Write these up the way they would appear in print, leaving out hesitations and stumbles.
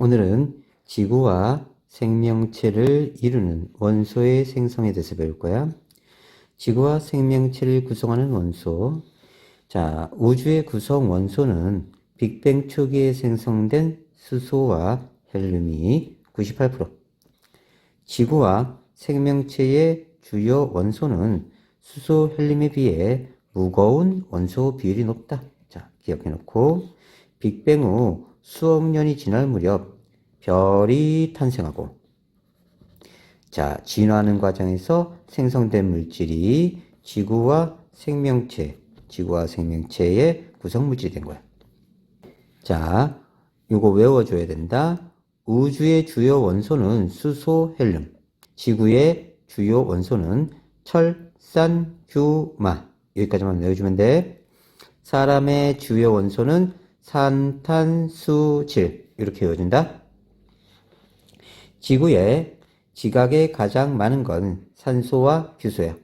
오늘은 지구와 생명체를 이루는 원소의 생성에 대해서 배울 거야. 지구와 생명체를 구성하는 원소. 자, 우주의 구성 원소는 빅뱅 초기에 생성된 수소와 헬륨이 98%. 지구와 생명체의 주요 원소는 수소, 헬륨에 비해 무거운 원소 비율이 높다. 자, 기억해 놓고 빅뱅 후 수억 년이 지날 무렵 별이 탄생하고, 자, 진화하는 과정에서 생성된 물질이 지구와 생명체의 구성 물질이 된 거야. 자, 요거 외워줘야 된다. 우주의 주요 원소는 수소, 헬륨. 지구의 주요 원소는 철, 산, 규마. 여기까지만 외워주면 돼. 사람의 주요 원소는 산탄수질. 이렇게 외워준다. 지구에 지각에 가장 많은 건 산소와 규소야.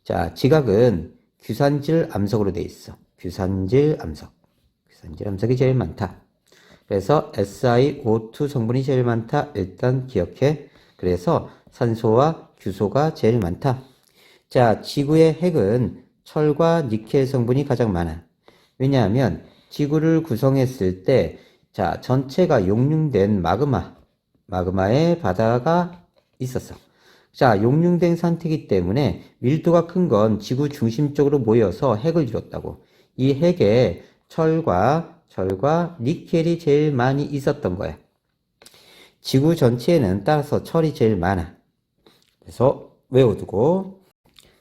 자, 지각은 규산질 암석으로 되어 있어. 규산질 암석이 제일 많다. 그래서 SiO2 성분이 제일 많다. 일단 기억해. 그래서 산소와 규소가 제일 많다. 자, 지구의 핵은 철과 니켈 성분이 가장 많아. 왜냐하면 지구를 구성했을 때, 자, 전체가 용융된 마그마의 바다가 있었어. 자, 용융된 상태이기 때문에 밀도가 큰 건 지구 중심적으로 모여서 핵을 이뤘다고. 이 핵에 철과 니켈이 제일 많이 있었던 거야. 지구 전체에는 따라서 철이 제일 많아. 그래서 외워두고,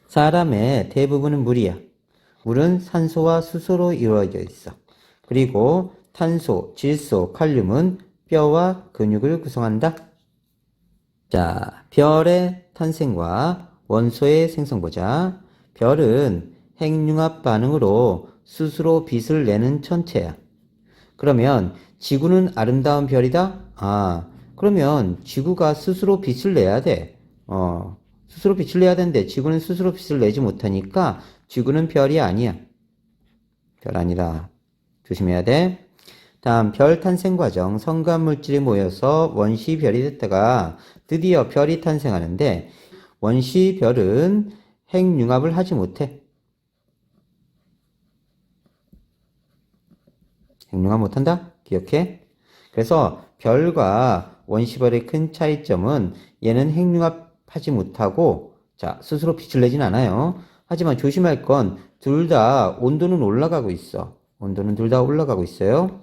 사람의 대부분은 물이야. 물은 산소와 수소로 이루어져 있어. 그리고 탄소, 질소, 칼륨은 뼈와 근육을 구성한다. 자, 별의 탄생과 원소의 생성 보자. 별은 핵융합 반응으로 스스로 빛을 내는 천체야. 그러면 지구는 아름다운 별이다? 아, 그러면 지구가 스스로 빛을 내야 돼. 스스로 빛을 내야 되는데 지구는 스스로 빛을 내지 못하니까 지구는 별이 아니야. 별 아니라 조심해야 돼. 다음, 별 탄생 과정. 성간물질이 모여서 원시별이 됐다가 드디어 별이 탄생하는데, 원시별은 핵융합을 하지 못해. 핵융합 못한다? 기억해? 그래서 별과 원시별의 큰 차이점은 얘는 핵융합하지 못하고, 자, 스스로 빛을 내진 않아요. 하지만 조심할 건 둘 다 온도는 올라가고 있어. 온도는 둘 다 올라가고 있어요.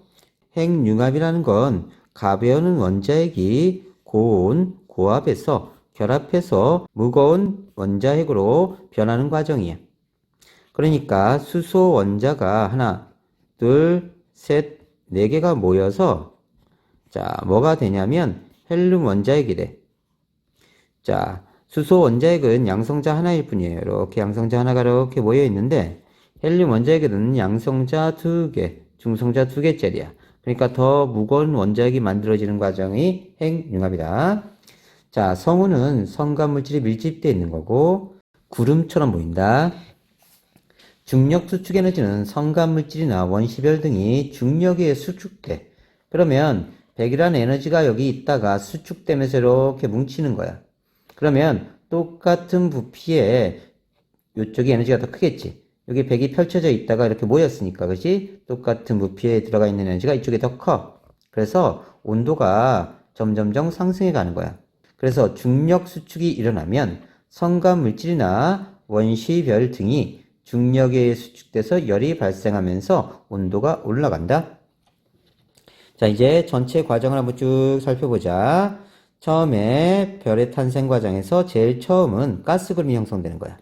핵융합이라는 건 가벼운 원자핵이 고온, 고압에서 결합해서 무거운 원자핵으로 변하는 과정이야. 그러니까 수소 원자가 하나, 둘, 셋, 네 개가 모여서, 자, 뭐가 되냐면 헬륨 원자핵이 돼. 자, 수소 원자핵은 양성자 하나일 뿐이에요. 이렇게 양성자 하나가 이렇게 모여 있는데, 헬륨 원자핵은 양성자 2개, 중성자 2개짜리야. 그러니까 더 무거운 원자핵이 만들어지는 과정이 핵융합이다. 자, 성우는 성간물질이 밀집되어 있는 거고, 구름처럼 보인다. 중력 수축 에너지는 성간물질이나 원시별 등이 중력에 의해 수축돼. 그러면 백이라는 에너지가 여기 있다가 수축되면서 이렇게 뭉치는 거야. 그러면 똑같은 부피에 이쪽이 에너지가 더 크겠지. 여기 백이 펼쳐져 있다가 이렇게 모였으니까, 그지? 똑같은 부피에 들어가 있는 에너지가 이쪽에 더 커. 그래서 온도가 점점점 상승해 가는 거야. 그래서 중력 수축이 일어나면 성간 물질이나 원시별 등이 중력에 의해 수축돼서 열이 발생하면서 온도가 올라간다. 자, 이제 전체 과정을 한번 쭉 살펴보자. 처음에 별의 탄생 과정에서 제일 처음은 가스 그림이 형성되는 거야.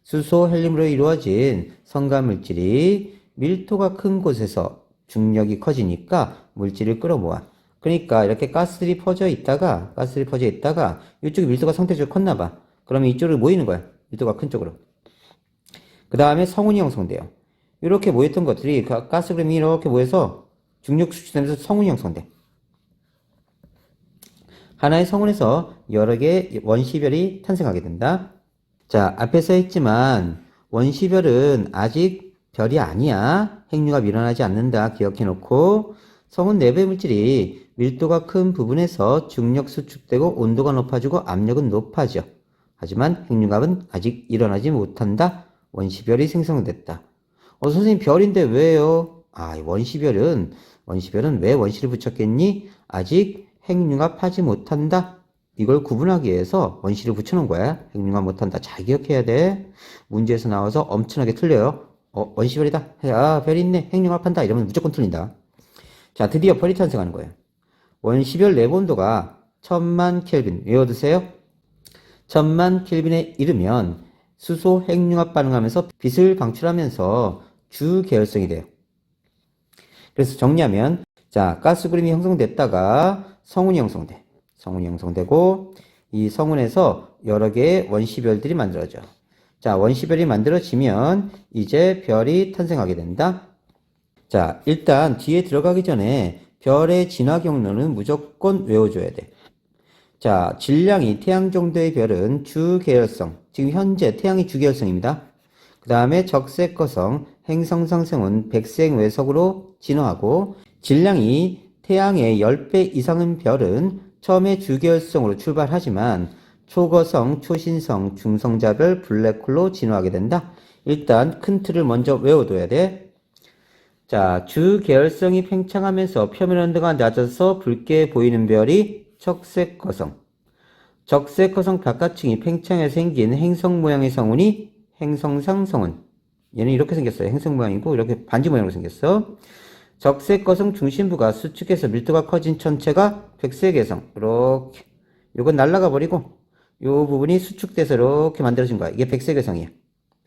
수소, 헬륨으로 이루어진 성간 물질이 밀도가 큰 곳에서 중력이 커지니까 물질을 끌어모아. 그러니까 이렇게 가스들이 퍼져 있다가 이쪽이 밀도가 상대적으로 컸나 봐. 그러면 이쪽으로 모이는 거야. 밀도가 큰 쪽으로. 그 다음에 성운이 형성돼요. 이렇게 모였던 것들이 가스 그림이 이렇게 모여서 중력 수축되면서 성운이 형성돼. 하나의 성운에서 여러 개의 원시별이 탄생하게 된다. 자, 앞에서 했지만 원시별은 아직 별이 아니야. 핵융합이 일어나지 않는다. 기억해 놓고, 성은 내부의 물질이 밀도가 큰 부분에서 중력 수축되고 온도가 높아지고 압력은 높아져. 하지만 핵융합은 아직 일어나지 못한다. 원시별이 생성됐다. 선생님 별인데 왜요? 원시별은 왜 원시를 붙였겠니? 아직 핵융합하지 못한다. 이걸 구분하기 위해서 원시를 붙여놓은 거야. 핵융합 못한다. 잘 기억해야 돼. 문제에서 나와서 엄청나게 틀려요. 원시별이다. 별이 있네. 핵융합한다. 이러면 무조건 틀린다. 자, 드디어 별이 탄생하는 거예요. 원시별 내부 온도가 1000만 켈빈. 외워두세요. 1000만 켈빈에 이르면 수소 핵융합 반응하면서 빛을 방출하면서 주계열성이 돼요. 그래서 정리하면, 자, 가스구름이 형성됐다가 성운이 형성돼. 성운이 형성되고, 이 성운에서 여러 개의 원시별들이 만들어져. 자, 원시별이 만들어지면 이제 별이 탄생하게 된다. 자, 일단 뒤에 들어가기 전에 별의 진화 경로는 무조건 외워줘야 돼. 자, 질량이 태양 정도의 별은 주계열성, 지금 현재 태양이 주계열성입니다. 그 다음에 적색거성, 행성상승은 백색 외석으로 진화하고, 질량이 태양의 10배 이상인 별은 처음에 주계열성으로 출발하지만 초거성, 초신성, 중성자별, 블랙홀로 진화하게 된다. 일단 큰 틀을 먼저 외워둬야 돼. 자, 주계열성이 팽창하면서 표면 온도가 낮아서 붉게 보이는 별이 적색거성. 적색거성 바깥층이 팽창해서 생긴 행성 모양의 성운이 행성상 성운. 얘는 이렇게 생겼어요. 행성 모양이고 이렇게 반지 모양으로 생겼어. 적색거성 중심부가 수축해서 밀도가 커진 천체가 백색외성. 이렇게. 요건 날아가 버리고 요 부분이 수축돼서 이렇게 만들어진 거야. 이게 백색외성이야.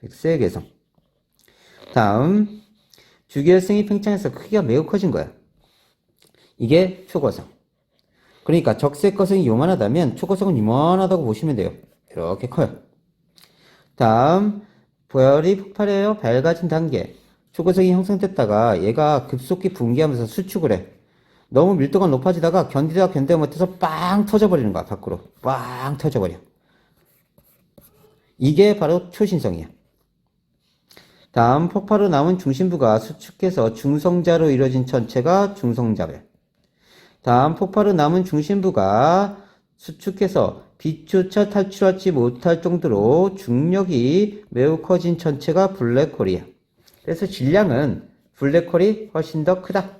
백색외성. 다음 주계열성이 팽창해서 크기가 매우 커진 거야. 이게 초거성. 그러니까 적색거성이 요만하다면 초거성은 요만하다고 보시면 돼요. 이렇게 커요. 다음 별이 폭발해요. 밝아진 단계. 초거성이 형성됐다가 얘가 급속히 붕괴하면서 수축을 해. 너무 밀도가 높아지다가 견디다 못해서 빵 터져버리는 거야. 밖으로 빵 터져버려. 이게 바로 초신성이야. 다음 폭발로 남은 중심부가 수축해서 중성자로 이루어진 천체가 중성자별. 다음 폭발로 남은 중심부가 수축해서 빛조차 탈출하지 못할 정도로 중력이 매우 커진 천체가 블랙홀이야. 그래서 질량은 블랙홀이 훨씬 더 크다.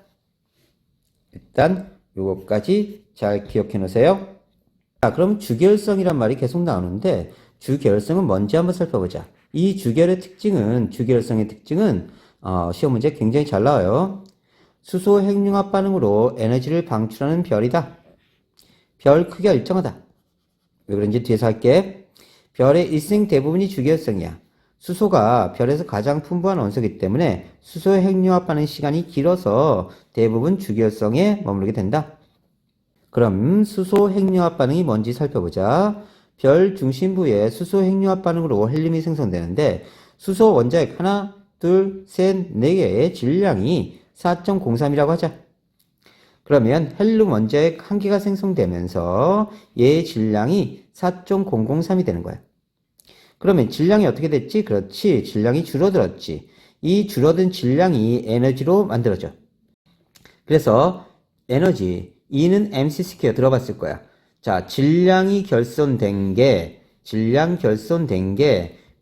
일단 요것까지 잘 기억해 놓으세요. 자, 그럼 주계열성이란 말이 계속 나오는데 주계열성은 뭔지 한번 살펴보자. 이 주계열성의 특징은 시험 문제 굉장히 잘 나와요. 수소 핵융합 반응으로 에너지를 방출하는 별이다. 별 크기가 일정하다. 왜 그런지 뒤에서 할게. 별의 일생 대부분이 주계열성이야. 수소가 별에서 가장 풍부한 원소이기 때문에 수소의 핵융합 반응 시간이 길어서 대부분 주계열성에 머무르게 된다. 그럼 수소 핵융합 반응이 뭔지 살펴보자. 별 중심부에 수소 핵융합 반응으로 헬륨이 생성되는데 수소 원자핵 하나, 둘, 셋, 네 개의 질량이 4.03이라고 하자. 그러면 헬륨 원자핵 한 개가 생성되면서 얘의 질량이 4.003이 되는 거야. 그러면 질량이 어떻게 됐지? 그렇지. 질량이 줄어들었지. 이 줄어든 질량이 에너지로 만들어져. 그래서 에너지, E는 mc 스퀘어 들어봤을 거야. 자, 질량 결손된 게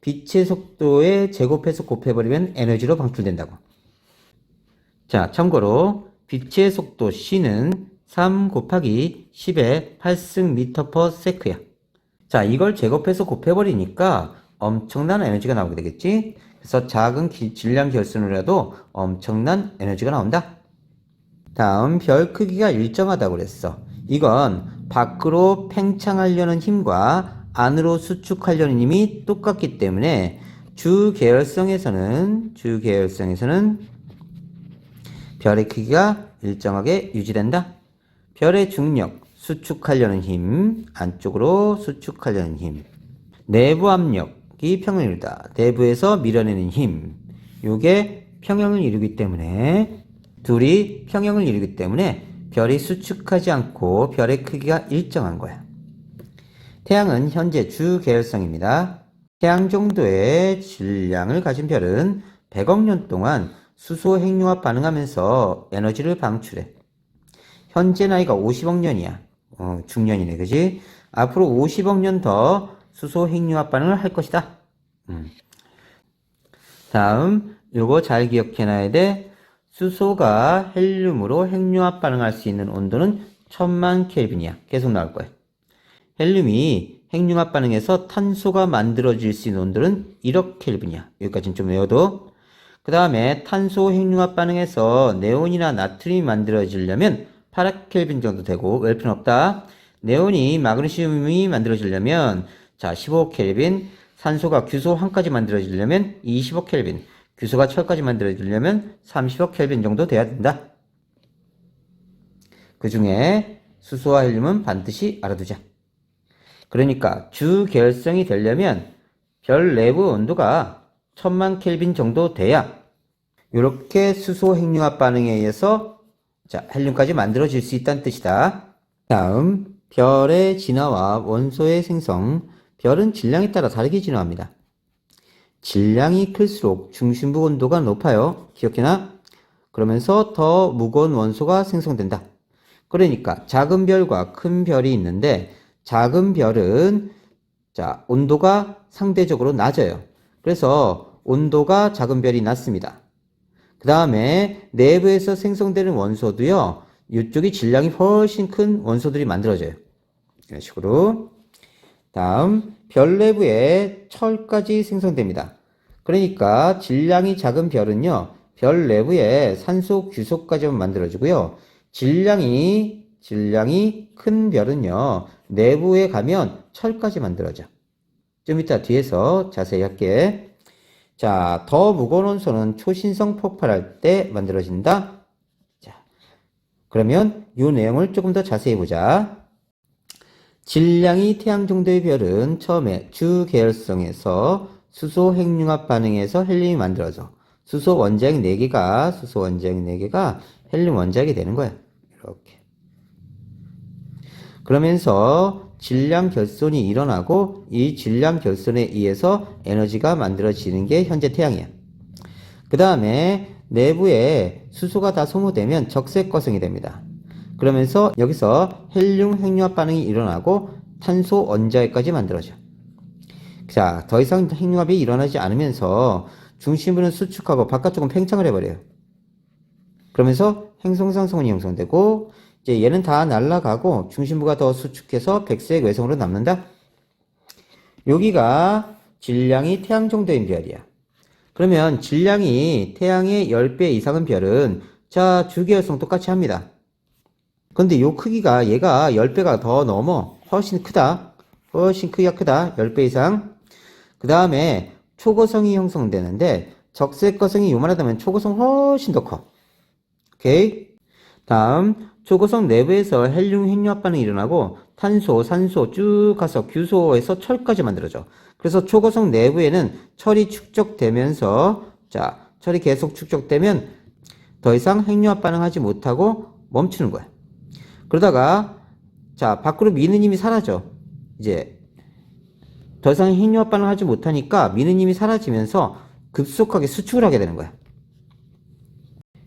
빛의 속도에 제곱해서 곱해버리면 에너지로 방출된다고. 자, 참고로 빛의 속도 C는 3 곱하기 10의 8승/ms야. 자, 이걸 제곱해서 곱해버리니까 엄청난 에너지가 나오게 되겠지? 그래서 작은 질량 결손으로라도 엄청난 에너지가 나온다. 다음, 별 크기가 일정하다고 그랬어. 이건 밖으로 팽창하려는 힘과 안으로 수축하려는 힘이 똑같기 때문에 주계열성에서는 별의 크기가 일정하게 유지된다. 별의 중력, 수축하려는 힘, 안쪽으로 수축하려는 힘, 내부 압력이 평형을 이루다. 내부에서 밀어내는 힘, 요게 평형을 이루기 때문에 둘이 평형을 이루기 때문에 별이 수축하지 않고 별의 크기가 일정한 거야. 태양은 현재 주계열성입니다. 태양 정도의 질량을 가진 별은 100억 년 동안 수소 핵융합 반응하면서 에너지를 방출해. 현재 나이가 50억 년이야. 중년이네, 그지? 앞으로 50억 년 더 수소 핵융합 반응을 할 것이다. 다음, 요거 잘 기억해놔야 돼. 수소가 헬륨으로 핵융합 반응할 수 있는 온도는 1000만 켈빈이야. 계속 나올 거야. 헬륨이 핵융합 반응에서 탄소가 만들어질 수 있는 온도는 1억 켈빈이야. 여기까지는 좀 외워도. 그 다음에 탄소 핵융합 반응에서 네온이나 나트륨이 만들어지려면 8억 켈빈 정도 되고, 외울 필요는 없다. 네온이 마그네슘이 만들어지려면, 자, 15억 켈빈, 산소가 규소 1까지 만들어지려면 20억 켈빈, 규소가 철까지 만들어지려면 30억 켈빈 정도 돼야 된다. 그 중에 수소와 헬륨은 반드시 알아두자. 그러니까 주계열성이 되려면 별 내부 온도가 1000만 켈빈 정도 돼야 이렇게 수소 핵융합 반응에 의해서 자, 헬륨까지 만들어질 수 있다는 뜻이다. 다음, 별의 진화와 원소의 생성. 별은 질량에 따라 다르게 진화합니다. 질량이 클수록 중심부 온도가 높아요. 기억해놔? 그러면서 더 무거운 원소가 생성된다. 그러니까 작은 별과 큰 별이 있는데 작은 별은 자, 온도가 상대적으로 낮아요. 그래서 온도가 작은 별이 낮습니다. 그 다음에 내부에서 생성되는 원소도요, 이쪽이 질량이 훨씬 큰 원소들이 만들어져요. 이런 식으로. 다음, 별 내부에 철까지 생성됩니다. 그러니까 질량이 작은 별은요, 별 내부에 산소 규소까지만 만들어지고요. 질량이 큰 별은요, 내부에 가면 철까지 만들어져. 좀 이따 뒤에서 자세히 할게. 자, 더 무거운 원소는 초신성 폭발할 때 만들어진다. 자, 그러면 이 내용을 조금 더 자세히 보자. 질량이 태양 정도의 별은 처음에 주계열성에서 수소 핵융합 반응에서 헬륨이 만들어져. 수소 원자핵 4개가 헬륨 원자핵이 되는 거야. 이렇게. 그러면서 질량 결손이 일어나고 이 질량 결손에 의해서 에너지가 만들어지는 게 현재 태양이야. 그 다음에 내부에 수소가 다 소모되면 적색거성이 됩니다. 그러면서 여기서 헬륨 핵융합 반응이 일어나고 탄소 원자핵까지 만들어져. 자, 더 이상 핵융합이 일어나지 않으면서 중심부는 수축하고 바깥쪽은 팽창을 해버려요. 그러면서 행성상 성운이 형성되고 이제 얘는 다 날아가고 중심부가 더 수축해서 백색 외성으로 남는다. 여기가 질량이 태양 정도인 별이야. 그러면 질량이 태양의 10배 이상인 별은 자, 주계열성 똑같이 합니다. 근데 요 크기가 얘가 10배가 더 넘어. 훨씬 크다. 훨씬 크기가 크다. 10배 이상. 그 다음에 초고성이 형성되는데 적색거성이 요만하다면 초고성 훨씬 더 커. 오케이? 다음 초고성 내부에서 헬륨 핵융합 반응이 일어나고 탄소, 산소 쭉 가서 규소에서 철까지 만들어져. 그래서 초고성 내부에는 철이 축적되면서 자, 철이 계속 축적되면 더 이상 핵융합 반응하지 못하고 멈추는 거야. 그러다가 자, 밖으로 미는 힘이 사라져. 이제 더 이상 핵융합 반응하지 못하니까 미는 힘이 사라지면서 급속하게 수축을 하게 되는 거야.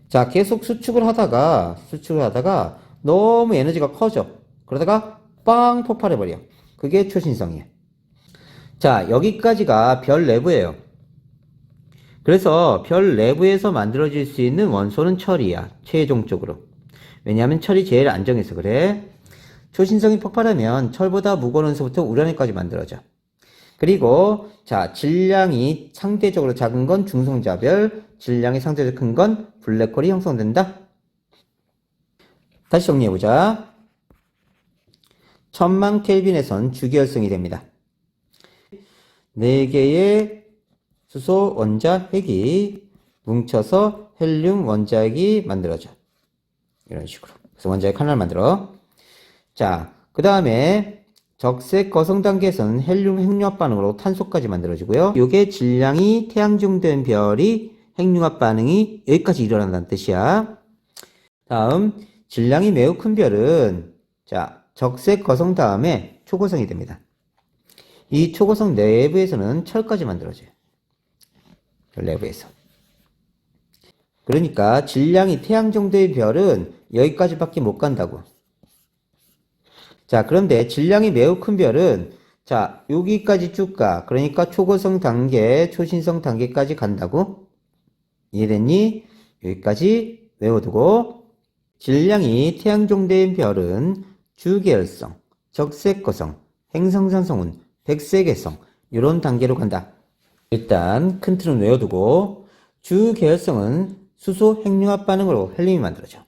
자, 계속 수축을 하다가 너무 에너지가 커져. 그러다가 빵 폭발해버려. 그게 초신성이야. 자, 여기까지가 별 내부예요. 그래서 별 내부에서 만들어질 수 있는 원소는 철이야. 최종적으로. 왜냐하면 철이 제일 안정해서 그래. 초신성이 폭발하면 철보다 무거운 원소부터 우라늄까지 만들어져. 그리고 자, 질량이 상대적으로 작은 건 중성자별, 질량이 상대적으로 큰 건 블랙홀이 형성된다. 다시 정리해보자. 1000만 켈빈에선 주계열성이 됩니다. 4개의 수소 원자핵이 뭉쳐서 헬륨 원자핵이 만들어져. 이런 식으로. 그래서 원자핵 하나를 만들어. 자, 그 다음에 적색 거성 단계에서는 헬륨 핵융합 반응으로 탄소까지 만들어지고요. 요게 질량이 태양 정도 된 별이 핵융합 반응이 여기까지 일어난다는 뜻이야. 다음, 질량이 매우 큰 별은 자, 적색 거성 다음에 초고성이 됩니다. 이 초고성 내부에서는 철까지 만들어져요. 별 내부에서. 그러니까 질량이 태양 정도의 별은 여기까지밖에 못 간다고. 자, 그런데 질량이 매우 큰 별은 자, 여기까지 쭉 가. 그러니까 초고성 단계, 초신성 단계까지 간다고. 이해됐니? 여기까지 외워두고 질량이 태양 정도의 별은 주계열성, 적색거성, 행성산성운, 백색외성 이런 단계로 간다. 일단 큰 틀은 외워두고 주계열성은 수소 핵융합 반응으로 헬륨이 만들어져.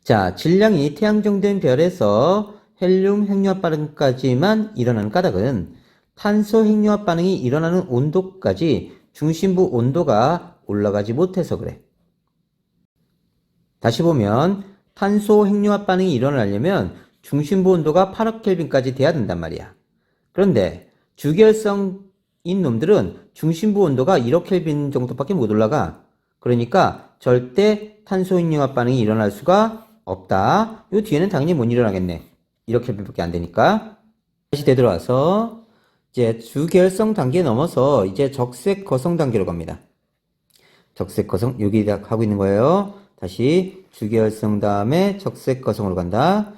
자, 질량이 태양 정도인 별에서 헬륨 핵융합 반응까지만 일어나는 까닭은 탄소 핵융합 반응이 일어나는 온도까지 중심부 온도가 올라가지 못해서 그래. 다시 보면 탄소 핵융합 반응이 일어나려면 중심부 온도가 8억 켈빈까지 돼야 된단 말이야. 그런데 주계열성인 놈들은 중심부 온도가 1억 켈빈 정도밖에 못 올라가. 그러니까 절대 탄소 핵융합 반응이 일어날 수가 없다. 요 뒤에는 당연히 못 일어나겠네. 1억 켈빈밖에 안 되니까. 다시 되돌아와서 이제 주계열성 단계 넘어서 이제 적색 거성 단계로 갑니다. 적색 거성 여기 하고 있는 거예요. 다시 주계열성 다음에 적색 거성으로 간다.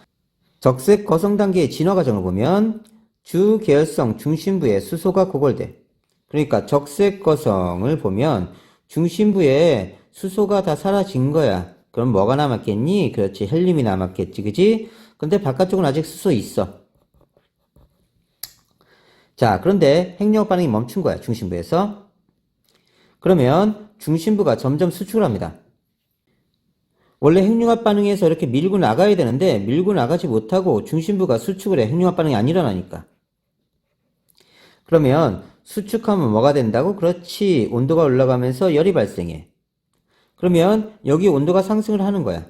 적색 거성 단계의 진화 과정을 보면 주계열성 중심부에 수소가 고갈돼. 그러니까 적색 거성을 보면 중심부에 수소가 다 사라진 거야. 그럼 뭐가 남았겠니? 그렇지, 헬륨이 남았겠지, 그지? 근데 바깥쪽은 아직 수소 있어. 자, 그런데 핵융합 반응이 멈춘 거야, 중심부에서. 그러면 중심부가 점점 수축을 합니다. 원래 핵융합 반응에서 이렇게 밀고 나가야 되는데 밀고 나가지 못하고 중심부가 수축을 해. 핵융합 반응이 안 일어나니까. 그러면 수축하면 뭐가 된다고? 그렇지, 온도가 올라가면서 열이 발생해. 그러면 여기 온도가 상승을 하는 거야.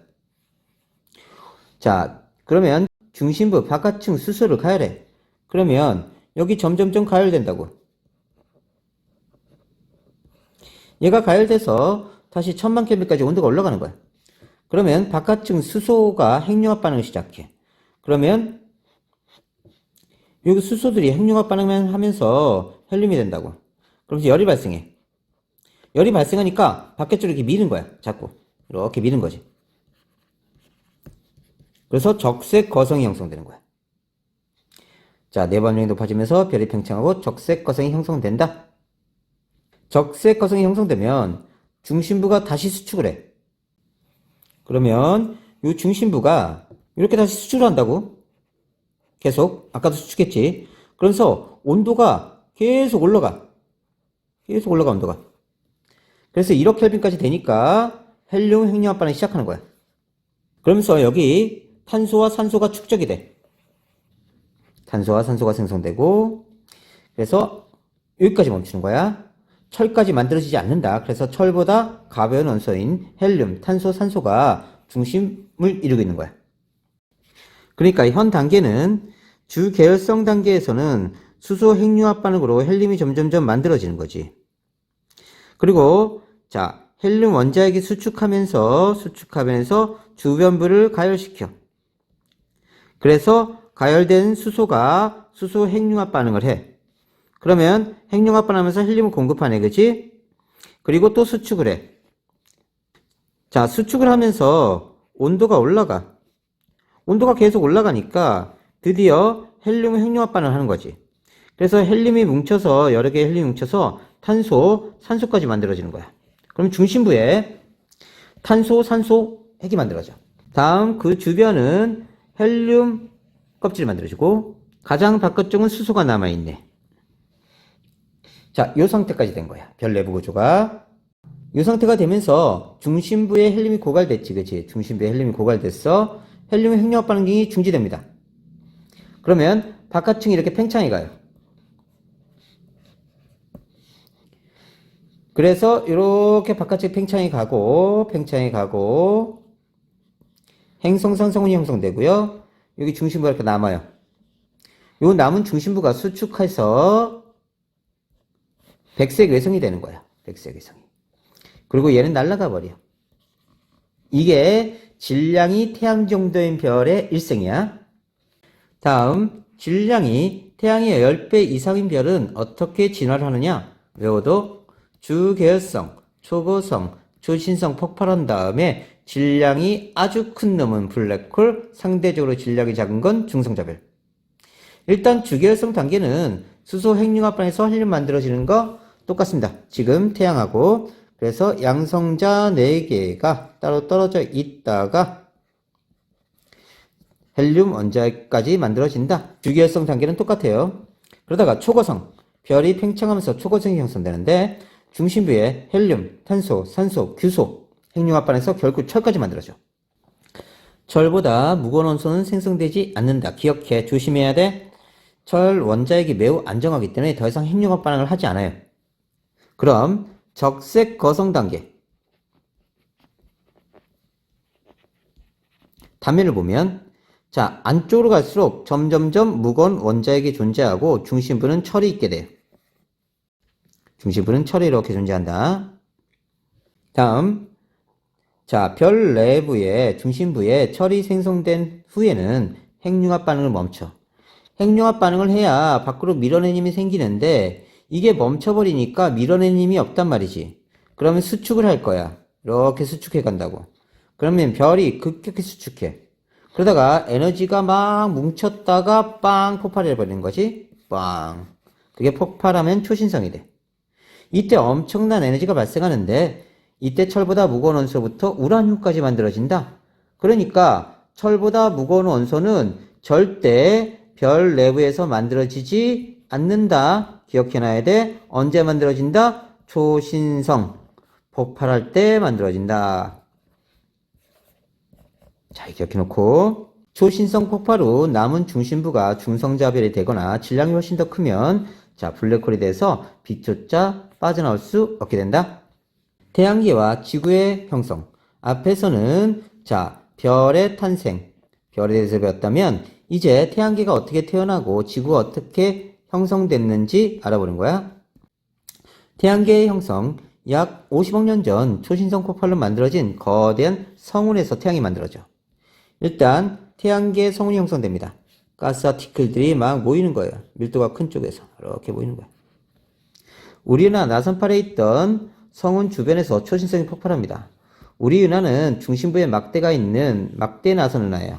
자, 그러면 중심부 바깥층 수소를 가열해. 그러면 여기 점점점 가열된다고. 얘가 가열돼서 다시 1000만 켈빈까지 온도가 올라가는 거야. 그러면 바깥층 수소가 핵융합 반응을 시작해. 그러면 여기 수소들이 핵융합 반응을 하면서 헬륨이 된다고. 그러면서 열이 발생해. 열이 발생하니까 바깥쪽으로 이렇게 미는 거야. 자꾸. 이렇게 미는 거지. 그래서 적색 거성이 형성되는 거야. 자, 내반용이 높아지면서 별이 팽창하고 적색 거성이 형성된다. 적색 거성이 형성되면 중심부가 다시 수축을 해. 그러면 이 중심부가 이렇게 다시 수축을 한다고. 계속 아까도 수축했지. 그래서 온도가 계속 올라가. 계속 올라가, 온도가. 그래서 1억 켈빈까지 되니까 헬륨 핵융합 반응이 시작하는 거야. 그러면서 여기 탄소와 산소가 축적이 돼. 탄소와 산소가 생성되고, 그래서 여기까지 멈추는 거야. 철까지 만들어지지 않는다. 그래서 철보다 가벼운 원소인 헬륨, 탄소, 산소가 중심을 이루고 있는 거야. 그러니까 현 단계는 주계열성 단계에서는 수소 핵융합 반응으로 헬륨이 점점점 만들어지는 거지. 그리고 자, 헬륨 원자핵이 수축하면서 주변부를 가열시켜. 그래서 가열된 수소가 수소 핵융합 반응을 해. 그러면 핵융합 반응하면서 헬륨을 공급하네, 그치? 그리고 또 수축을 해. 자, 수축을 하면서 온도가 올라가. 온도가 계속 올라가니까 드디어 헬륨 핵융합 반응을 하는 거지. 그래서 헬륨이 뭉쳐서, 여러 개의 헬륨이 뭉쳐서 탄소, 산소까지 만들어지는 거야. 그럼 중심부에 탄소, 산소 핵이 만들어져. 다음 그 주변은 헬륨 껍질이 만들어지고 가장 바깥쪽은 수소가 남아있네. 자, 이 상태까지 된 거야. 별 내부 구조가. 이 상태가 되면서 중심부에 헬륨이 고갈됐지, 그치? 중심부에 헬륨이 고갈됐어. 헬륨 핵융합 반응이 중지됩니다. 그러면 바깥층이 이렇게 팽창해 가요. 그래서 이렇게 바깥쪽 팽창해 가고 행성산성운이 형성되고요. 여기 중심부가 이렇게 남아요. 요 남은 중심부가 수축해서 백색 외성이 되는 거야. 백색 외성이. 그리고 얘는 날아가 버려. 이게 질량이 태양 정도인 별의 일생이야. 다음, 질량이 태양의 10배 이상인 별은 어떻게 진화를 하느냐? 외워도 주계열성, 초고성, 초신성 폭발한 다음에 질량이 아주 큰 놈은 블랙홀, 상대적으로 질량이 작은 건 중성자별. 일단 주계열성 단계는 수소 핵융합반에서 헬륨 만들어지는 거 똑같습니다. 지금 태양하고. 그래서 양성자 4개가 따로 떨어져 있다가 헬륨 원자까지 만들어진다. 주계열성 단계는 똑같아요. 그러다가 초고성, 별이 팽창하면서 초고성이 형성되는데 중심부에 헬륨, 탄소, 산소, 규소, 핵융합반에서 결국 철까지 만들어져. 철보다 무거운 원소는 생성되지 않는다. 기억해. 조심해야 돼. 철 원자핵이 매우 안정하기 때문에 더 이상 핵융합 반응을 하지 않아요. 그럼 적색 거성 단계. 단면을 보면 자, 안쪽으로 갈수록 점점점 무거운 원자핵이 존재하고 중심부는 철이 있게 돼요. 중심부는 철이 이렇게 존재한다. 다음, 자, 별 내부에 중심부에 철이 생성된 후에는 핵융합 반응을 멈춰. 핵융합 반응을 해야 밖으로 밀어내는 힘이 생기는데 이게 멈춰버리니까 밀어내는 힘이 없단 말이지. 그러면 수축을 할 거야. 이렇게 수축해 간다고. 그러면 별이 급격히 수축해. 그러다가 에너지가 막 뭉쳤다가 빵 폭발해버리는 거지. 빵. 그게 폭발하면 초신성이 돼. 이때 엄청난 에너지가 발생하는데 이때 철보다 무거운 원소부터 우라늄까지 만들어진다. 그러니까 철보다 무거운 원소는 절대 별 내부에서 만들어지지 않는다. 기억해놔야 돼. 언제 만들어진다? 초신성. 폭발할 때 만들어진다. 자, 기억해놓고 초신성 폭발 후 남은 중심부가 중성자별이 되거나 질량이 훨씬 더 크면 자, 블랙홀이 돼서 빛조차 빠져나올 수 없게 된다. 태양계와 지구의 형성. 앞에서는 자, 별의 탄생, 별에 대해서 배웠다면 이제 태양계가 어떻게 태어나고 지구가 어떻게 형성됐는지 알아보는 거야. 태양계의 형성, 약 50억 년 전 초신성 폭발로 만들어진 거대한 성운에서 태양이 만들어져. 일단 태양계 성운이 형성됩니다. 가스아티클들이 막 모이는 거예요. 밀도가 큰 쪽에서 이렇게 모이는 거예요. 우리은하 나선팔에 있던 성운 주변에서 초신성이 폭발합니다. 우리 은하는 중심부에 막대가 있는 막대 나선 은하예요.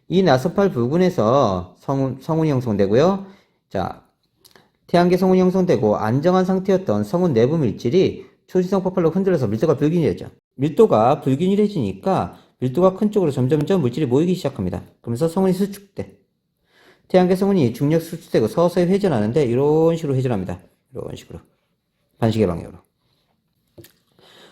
이 나선팔 부근에서 성운이 형성되고요. 자, 태양계 성운이 형성되고 안정한 상태였던 성운 내부 물질이 초신성 폭발로 흔들려서 밀도가 불균일해져. 밀도가 불균일해지니까 밀도가 큰 쪽으로 점점점 물질이 모이기 시작합니다. 그러면서 성운이 수축돼. 태양계 성운이 중력 수축되고 서서히 회전하는데 이런 식으로 회전합니다. 이런 식으로. 반시계 방향으로.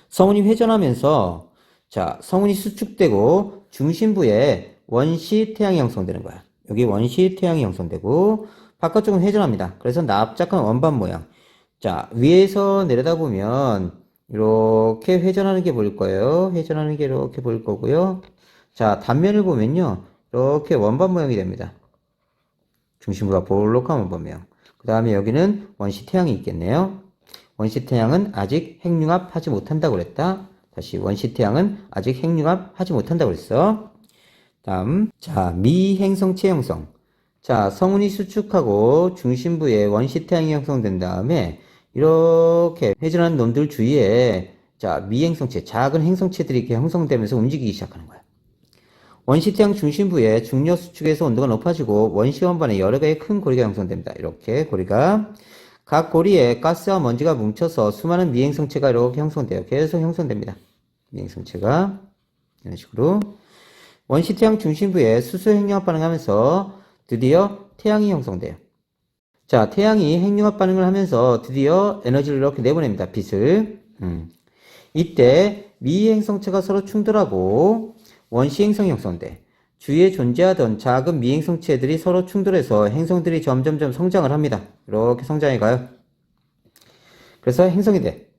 성운이 회전하면서 자, 성운이 수축되고 중심부에 원시 태양이 형성되는 거야. 여기 원시 태양이 형성되고 바깥쪽은 회전합니다. 그래서 납작한 원반 모양. 자, 위에서 내려다보면 이렇게 회전하는 게 보일 거예요. 회전하는 게 이렇게 보일 거고요. 자, 단면을 보면요. 이렇게 원반 모양이 됩니다. 중심부가 볼록한 원반 모양. 그 다음에 여기는 원시 태양이 있겠네요. 원시 태양은 아직 핵융합 하지 못한다고 그랬다. 다시 원시 태양은 아직 핵융합 하지 못한다고 그랬어. 다음, 자, 미행성체 형성. 자, 성운이 수축하고 중심부에 원시 태양이 형성된 다음에 이렇게 회전하는 놈들 주위에 자, 미행성체, 작은 행성체들이 이렇게 형성되면서 움직이기 시작하는 거야. 원시 태양 중심부에 중력 수축에서 온도가 높아지고 원시 원반에 여러 개의 큰 고리가 형성됩니다. 이렇게 고리가 각 고리에 가스와 먼지가 뭉쳐서 수많은 미행성체가 이렇게 형성돼요. 계속 형성됩니다. 미행성체가 이런 식으로 원시 태양 중심부에 수소 핵융합 반응하면서 드디어 태양이 형성돼요. 자, 태양이 핵융합 반응을 하면서 드디어 에너지를 이렇게 내보냅니다. 빛을. 이때 미행성체가 서로 충돌하고 원시 행성이 형성돼. 주위에 존재하던 작은 미행성체들이 서로 충돌해서 행성들이 점점점 성장을 합니다. 이렇게 성장해 가요. 그래서 행성이 돼.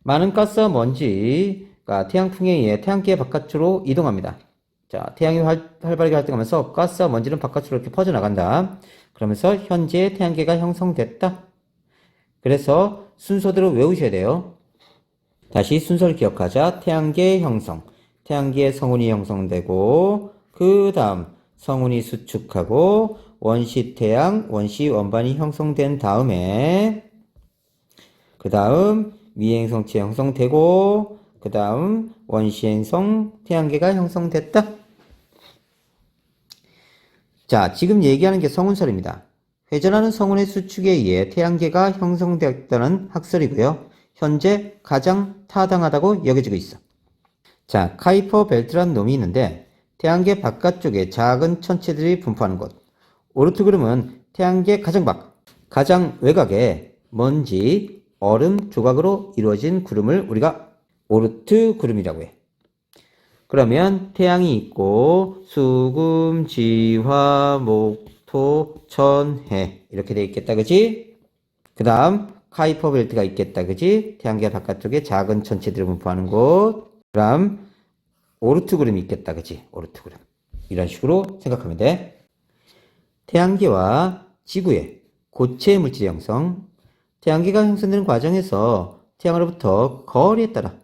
많은 가스와 먼지가 태양풍에 의해 태양계 바깥으로 이동합니다. 자, 태양이 활발하게 활동하면서 가스와 먼지는 바깥으로 이렇게 퍼져나간다. 그러면서 현재 태양계가 형성됐다. 그래서 순서대로 외우셔야 돼요. 다시 순서를 기억하자. 태양계 형성. 태양계의 성운이 형성되고 그 다음 성운이 수축하고 원시 태양, 원시 원반이 형성된 다음에 그 다음 미행성체 형성되고 그 다음 원시행성 태양계가 형성됐다. 자, 지금 얘기하는 게 성운설입니다. 회전하는 성운의 수축에 의해 태양계가 형성되었다는 학설이고요. 현재 가장 타당하다고 여겨지고 있어. 자, 카이퍼 벨트라는 놈이 있는데 태양계 바깥쪽에 작은 천체들이 분포하는 곳. 오르트 구름은 태양계 가장 외곽에 먼지, 얼음 조각으로 이루어진 구름을 우리가 오르트 구름이라고 해. 그러면 태양이 있고 수금, 지화, 목, 토, 천, 해 이렇게 돼 있겠다, 그지? 그 다음 카이퍼 벨트가 있겠다, 그지? 태양계 바깥쪽에 작은 천체들을 분포하는 곳. 그 다음 오르트 구름이 있겠다, 그지? 오르트 구름. 이런 식으로 생각하면 돼. 태양계와 지구의 고체 물질의 형성. 태양계가 형성되는 과정에서 태양으로부터 거리에 따라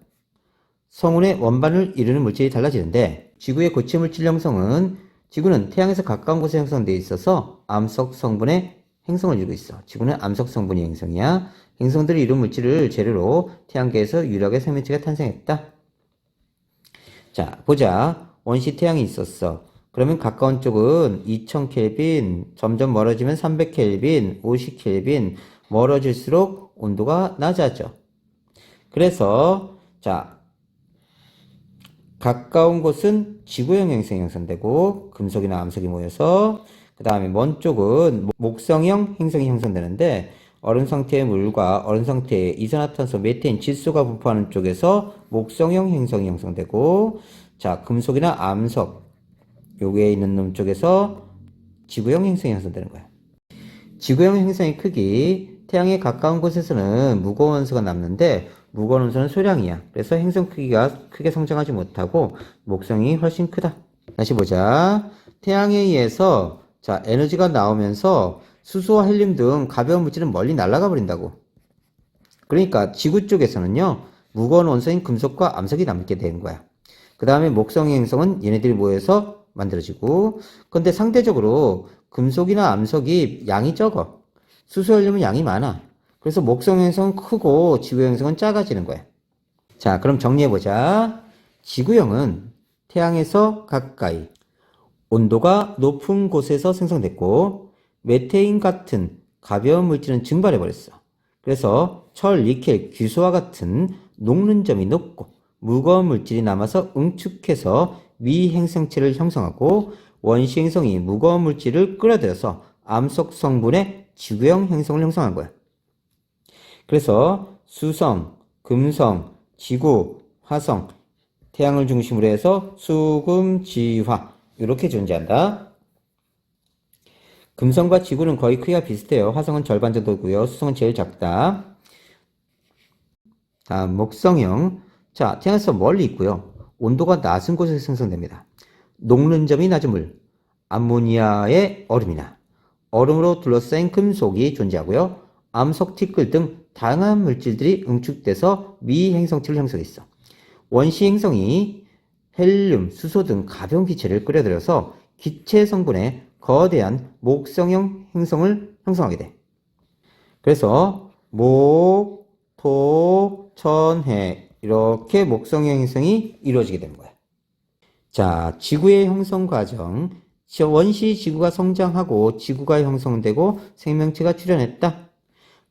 성운의 원반을 이루는 물질이 달라지는데 지구의 고체 물질 형성은 지구는 태양에서 가까운 곳에 형성되어 있어서 암석 성분의 행성을 이루고 있어. 지구는 암석 성분이 행성이야. 행성들을 이룬 물질을 재료로 태양계에서 유력의 생명체가 탄생했다. 자, 보자. 원시 태양이 있었어. 그러면 가까운 쪽은 2000켈빈, 점점 멀어지면 300켈빈, 50켈빈, 멀어질수록 온도가 낮아져. 그래서 자, 가까운 곳은 지구형 행성이 형성되고 금속이나 암석이 모여서 그 다음에 먼 쪽은 목성형 행성이 형성되는데 얼음 상태의 물과 얼음 상태의 이산화탄소, 메테인, 질소가 분포하는 쪽에서 목성형 행성이 형성되고 자, 금속이나 암석 요게 있는 놈 쪽에서 지구형 행성이 형성되는 거야. 지구형 행성의 크기, 태양에 가까운 곳에서는 무거운 원소가 남는데 무거운 원소는 소량이야. 그래서 행성 크기가 크게 성장하지 못하고 목성이 훨씬 크다. 다시 보자. 태양에 의해서 자, 에너지가 나오면서 수소와 헬륨 등 가벼운 물질은 멀리 날아가 버린다고. 그러니까 지구 쪽에서는요, 무거운 원소인 금속과 암석이 남게 되는 거야. 그 다음에 목성의 행성은 얘네들이 모여서 만들어지고, 근데 상대적으로 금속이나 암석이 양이 적어. 수소, 헬륨은 양이 많아. 그래서 목성의 행성은 크고 지구의 행성은 작아지는 거야. 자, 그럼 정리해보자. 지구형은 태양에서 가까이 온도가 높은 곳에서 생성됐고 메테인 같은 가벼운 물질은 증발해버렸어. 그래서 철, 니켈, 규소와 같은 녹는 점이 높고 무거운 물질이 남아서 응축해서 미행성체를 형성하고 원시 행성이 무거운 물질을 끌어들여서 암석 성분의 지구형 행성을 형성한 거야. 그래서 수성, 금성, 지구, 화성, 태양을 중심으로 해서 수금, 지화 이렇게 존재한다. 금성과 지구는 거의 크기가 비슷해요. 화성은 절반 정도고요. 수성은 제일 작다. 다음 목성형. 자, 태양에서 멀리 있고요. 온도가 낮은 곳에서 생성됩니다. 녹는 점이 낮은 물, 암모니아의 얼음이나 얼음으로 둘러싸인 금속이 존재하고요. 암석, 티끌 등 다양한 물질들이 응축돼서 미행성체를 형성했어. 원시 행성이 헬륨, 수소 등 가벼운 기체를 끌어들여서 기체 성분의 거대한 목성형 행성을 형성하게 돼. 그래서 목, 토, 천, 해 이렇게 목성형 행성이 이루어지게 되는 거야. 자, 지구의 형성 과정. 원시 지구가 성장하고 지구가 형성되고 생명체가 출현했다.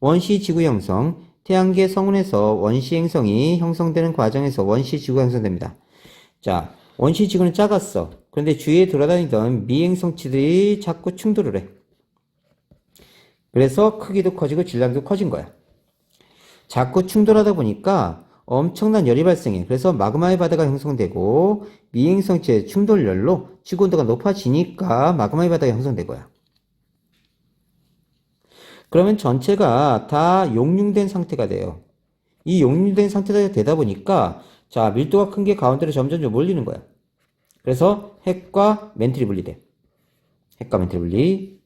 원시 지구 형성, 태양계 성운에서 원시 행성이 형성되는 과정에서 원시 지구가 형성됩니다. 자, 원시 지구는 작았어. 그런데 주위에 돌아다니던 미행성체들이 자꾸 충돌을 해. 그래서 크기도 커지고 질량도 커진 거야. 자꾸 충돌하다 보니까 엄청난 열이 발생해. 그래서 마그마의 바다가 형성되고 미행성체 충돌열로 지구 온도가 높아지니까 마그마의 바다가 형성된 거야. 그러면 전체가 다 용융된 상태가 돼요. 이 용융된 상태가 되다 보니까 자, 밀도가 큰 게 가운데로 점점 몰리는 거야. 그래서 핵과 멘틀이 분리돼. 핵과 멘틀 분리.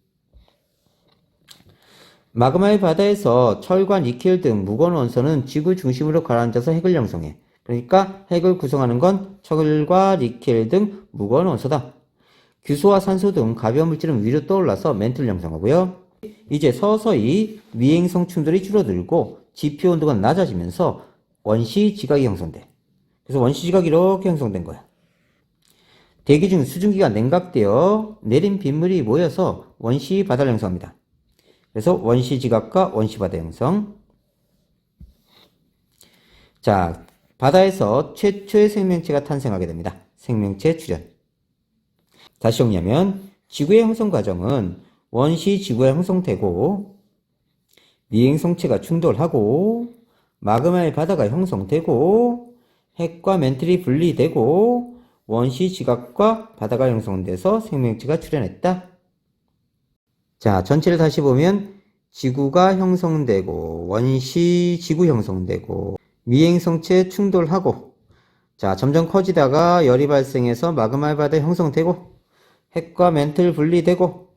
마그마의 바다에서 철과 니켈 등 무거운 원소는 지구 중심으로 가라앉아서 핵을 형성해. 그러니까 핵을 구성하는 건 철과 니켈 등 무거운 원소다. 규소와 산소 등 가벼운 물질은 위로 떠올라서 멘틀을 형성하고요. 이제 서서히 미행성 충돌이 줄어들고 지표 온도가 낮아지면서 원시 지각이 형성돼. 그래서 원시지각이 이렇게 형성된 거야. 대기 중 수증기가 냉각되어 내린 빗물이 모여서 원시바다를 형성합니다. 그래서 원시지각과 원시바다 형성. 자, 바다에서 최초의 생명체가 탄생하게 됩니다. 생명체 출현. 다시 정리하면 지구의 형성 과정은 원시지구가 형성되고 미행성체가 충돌하고 마그마의 바다가 형성되고 핵과 멘틀이 분리되고 원시지각과 바다가 형성돼서 생명체가 출현했다. 자, 전체를 다시 보면 지구가 형성되고 원시지구 형성되고 미행성체 충돌하고 자, 점점 커지다가 열이 발생해서 마그마의 바다 형성되고 핵과 멘틀 분리되고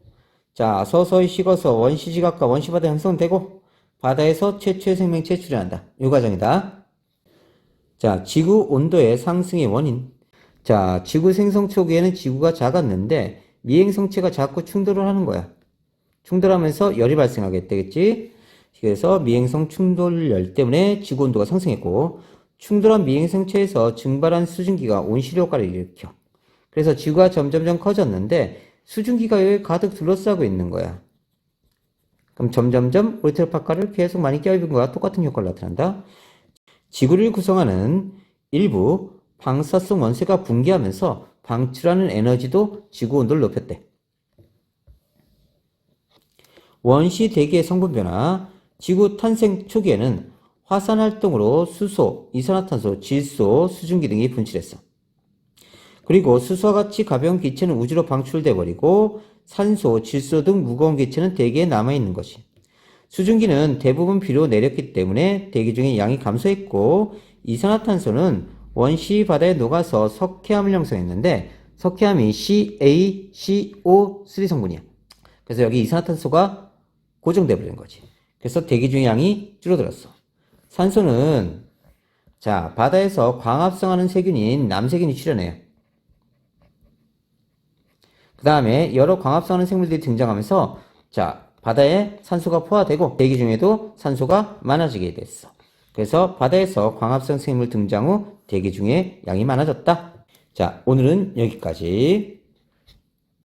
자, 서서히 식어서 원시지각과 원시바다 형성되고 바다에서 최초의 생명체 출현한다. 이 과정이다. 자, 지구 온도의 상승의 원인. 자, 지구 생성 초기에는 지구가 작았는데 미행성체가 자꾸 충돌을 하는 거야. 충돌하면서 열이 발생하게 되겠지. 그래서 미행성 충돌열 때문에 지구 온도가 상승했고 충돌한 미행성체에서 증발한 수증기가 온실 효과를 일으켜. 그래서 지구가 점점점 커졌는데 수증기가 여기 가득 둘러싸고 있는 거야. 그럼 점점점 울트라파카를 계속 많이 껴입은 거와 똑같은 효과를 나타난다. 지구를 구성하는 일부 방사성 원소가 붕괴하면서 방출하는 에너지도 지구 온도를 높였대. 원시 대기의 성분 변화. 지구 탄생 초기에는 화산 활동으로 수소, 이산화탄소, 질소, 수증기 등이 분출했어. 그리고 수소와 같이 가벼운 기체는 우주로 방출돼 버리고 산소, 질소 등 무거운 기체는 대기에 남아있는 것이. 수증기는 대부분 비로 내렸기 때문에 대기 중에 양이 감소했고 이산화탄소는 원시 바다에 녹아서 석회암을 형성했는데 석회암이 CaCO3 성분이야. 그래서 여기 이산화탄소가 고정돼 버린 거지. 그래서 대기 중의 양이 줄어들었어. 산소는 자, 바다에서 광합성하는 세균인 남세균이 출현해요. 그 다음에 여러 광합성하는 생물들이 등장하면서 자, 바다에 산소가 포화되고 대기 중에도 산소가 많아지게 됐어. 그래서 바다에서 광합성 생물 등장 후 대기 중에 양이 많아졌다. 자, 오늘은 여기까지.